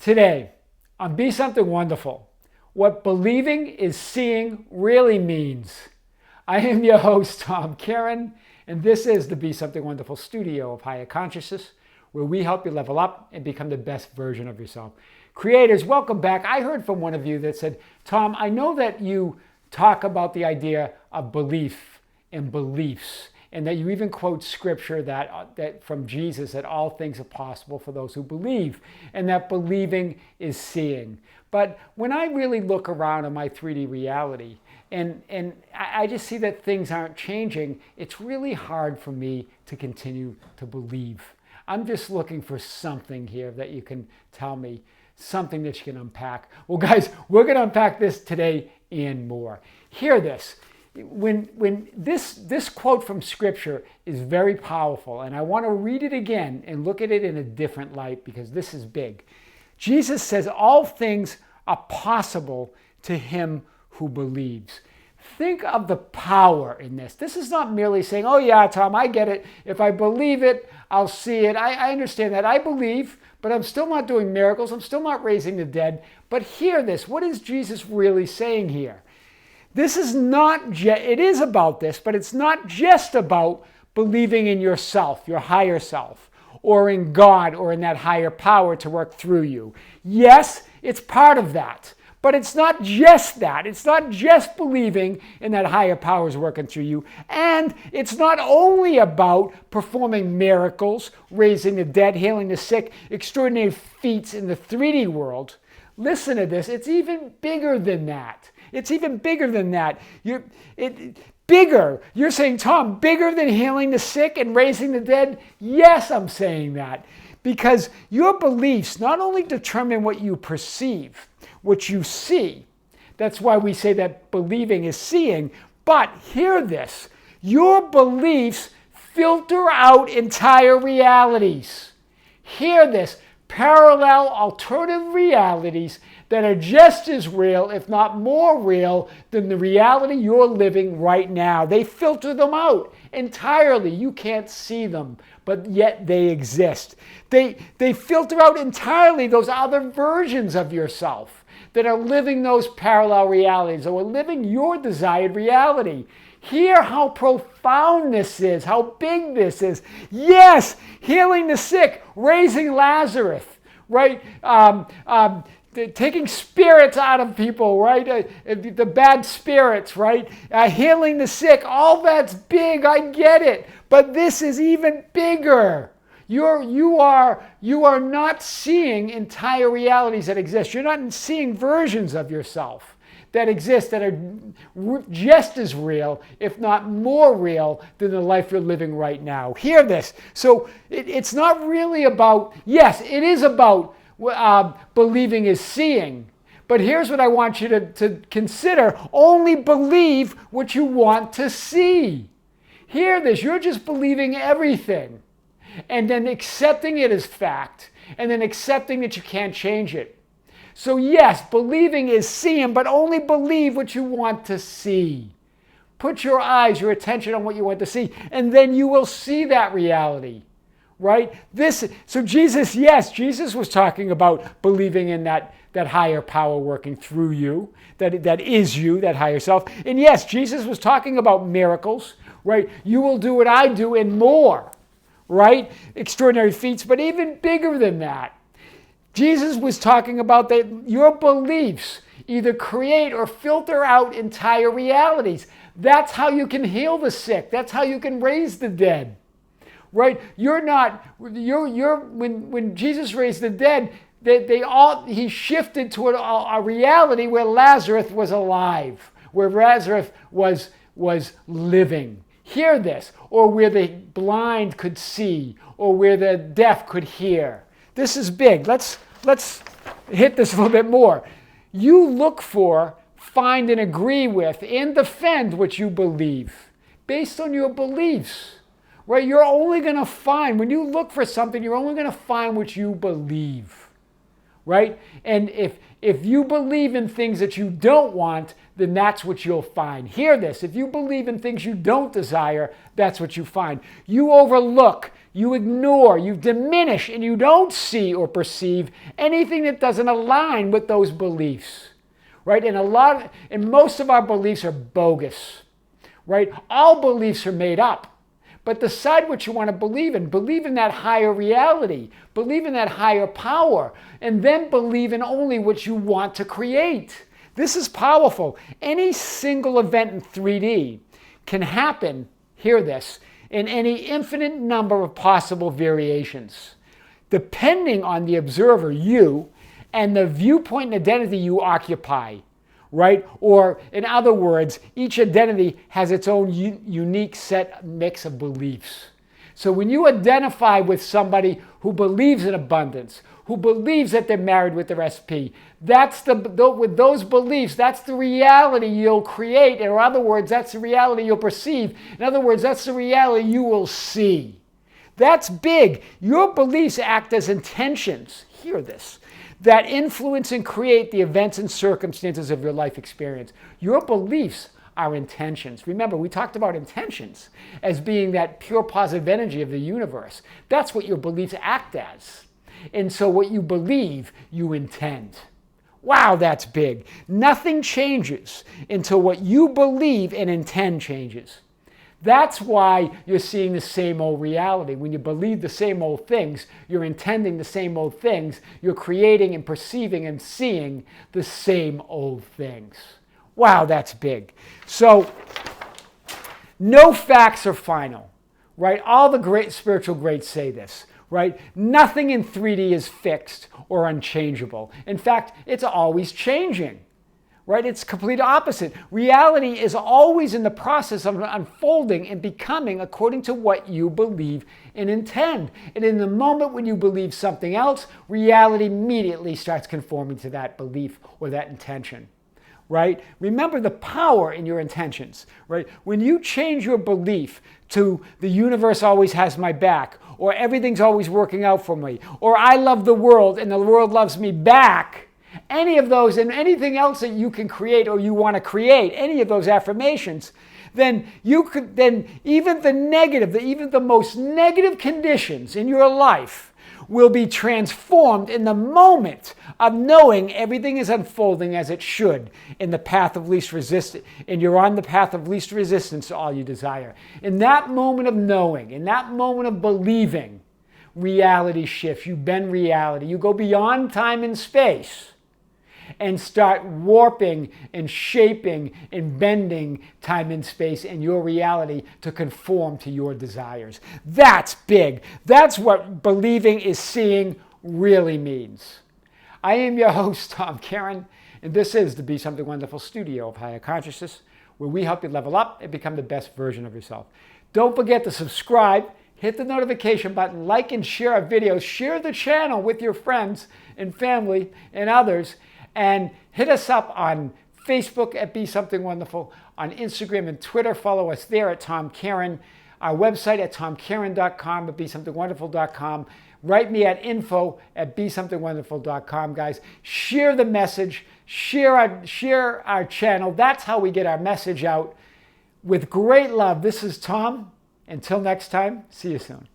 Today, on Be Something Wonderful, what believing is seeing really means. I am your host, Tom Karen, and this is the Be Something Wonderful studio of Higher Consciousness, where we help you level up and become the best version of yourself. Creators, welcome back. I heard from one of you that said, Tom, I know that you talk about the idea of belief and beliefs, and that you even quote scripture that from Jesus that all things are possible for those who believe, and that believing is seeing. But when I really look around in my 3D reality, and I just see that things aren't changing, it's really hard for me to continue to believe. I'm just looking for something here that you can tell me, something that you can unpack. Well, guys, we're going to unpack this today and more. Hear this. When this quote from scripture is very powerful, and I want to read it again and look at it in a different light because this is big. Jesus says all things are possible to him who believes. Think of the power in this. This is not merely saying, oh yeah, Tom, I get it. If I believe it, I'll see it. I understand that. I believe, but I'm still not doing miracles. I'm still not raising the dead. But hear this. What is Jesus really saying here? This is not, it is about this, but it's not just about believing in yourself, your higher self, or in God, or in that higher power to work through you. Yes, it's part of that, but it's not just that. It's not just believing in that higher powers working through you, and it's not only about performing miracles, raising the dead, healing the sick, extraordinary feats in the 3D world. Listen to this, it's even bigger than that. It's even bigger than that. Bigger. You're saying, Tom, bigger than healing the sick and raising the dead? Yes, I'm saying that. Because your beliefs not only determine what you perceive, what you see. That's why we say that believing is seeing. But hear this. Your beliefs filter out entire realities. Hear this. Parallel alternative realities that are just as real, if not more real, than the reality you're living right now. They filter them out entirely. You can't see them, but yet they exist. They filter out entirely those other versions of yourself that are living those parallel realities or are living your desired reality. Hear how profound this is, how big this is. Yes, healing the sick, raising Lazarus, right? Taking spirits out of people, right? The bad spirits, right? Healing the sick, all that's big, I get it. But this is even bigger. You are not seeing entire realities that exist. You're not seeing versions of yourself that exist that are just as real, if not more real, than the life you're living right now. Hear this. So it's not really about, yes, it is about believing is seeing. But here's what I want you to consider. Only believe what you want to see. Hear this. You're just believing everything and then accepting it as fact and then accepting that you can't change it. So yes, believing is seeing, but only believe what you want to see. Put your eyes, your attention on what you want to see, and then you will see that reality, right? So Jesus was talking about believing in that higher power working through you, that is you, that higher self. And yes, Jesus was talking about miracles, right? You will do what I do and more, right? Extraordinary feats, but even bigger than that. Jesus was talking about that your beliefs either create or filter out entire realities. That's how you can heal the sick. That's how you can raise the dead. Right? When Jesus raised the dead, he shifted to a reality where Lazarus was alive, where Lazarus was living. Hear this. Or where the blind could see, or where the deaf could hear. This is big. Let's hit this a little bit more. You look for, find, and agree with, and defend what you believe based on your beliefs. Right? You're only going to find, when you look for something, you're only going to find what you believe. Right? And if you believe in things that you don't want, then that's what you'll find. Hear this. If you believe in things you don't desire, that's what you find. You overlook You ignore, you diminish, and you don't see or perceive anything that doesn't align with those beliefs, right? And most of our beliefs are bogus, right? All beliefs are made up. But decide what you want to believe in. Believe in that higher reality. Believe in that higher power. And then believe in only what you want to create. This is powerful. Any single event in 3D can happen, hear this, in any infinite number of possible variations, depending on the observer, you, and the viewpoint and identity you occupy, right? Or in other words, each identity has its own unique set mix of beliefs. So when you identify with somebody who believes in abundance, who believes that they're married with their SP, with those beliefs, that's the reality you'll create. In other words, that's the reality you'll perceive. In other words, that's the reality you will see. That's big. Your beliefs act as intentions. Hear this. That influence and create the events and circumstances of your life experience. Your beliefs are intentions. Remember, we talked about intentions as being that pure positive energy of the universe. That's what your beliefs act as. And so what you believe, you intend. Wow, that's big. Nothing changes until what you believe and intend changes. That's why you're seeing the same old reality. When you believe the same old things, you're intending the same old things, you're creating and perceiving and seeing the same old things. Wow, that's big. So, no facts are final, right? All the great spiritual greats say this, right? Nothing in 3D is fixed or unchangeable. In fact, it's always changing. Right? It's complete opposite. Reality is always in the process of unfolding and becoming according to what you believe and intend. And in the moment when you believe something else, reality immediately starts conforming to that belief or that intention. Right? Remember the power in your intentions. Right? When you change your belief to the universe always has my back, or everything's always working out for me, or I love the world and the world loves me back, any of those and anything else that you can create or you want to create, any of those affirmations, then even the most negative conditions in your life will be transformed in the moment of knowing everything is unfolding as it should in the path of least resistance, and you're on the path of least resistance to all you desire. In that moment of knowing, in that moment of believing, reality shifts. You bend reality. You go beyond time and space and start warping and shaping and bending time and space and your reality to conform to your desires. That's big. That's what believing is seeing really means. I am your host, Tom Caron, and this is the Be Something Wonderful studio of Higher Consciousness, where we help you level up and become the best version of yourself. Don't forget to subscribe, hit the notification button, like and share our videos, share the channel with your friends and family and others, and hit us up on Facebook at Be Something Wonderful, on Instagram and Twitter. Follow us there at Tom Caron. Our website at tomcaron.com, at BeSomethingWonderful.com. Write me at info@BeSomethingWonderful.com, guys. Share the message. Share our channel. That's how we get our message out. With great love, this is Tom. Until next time, see you soon.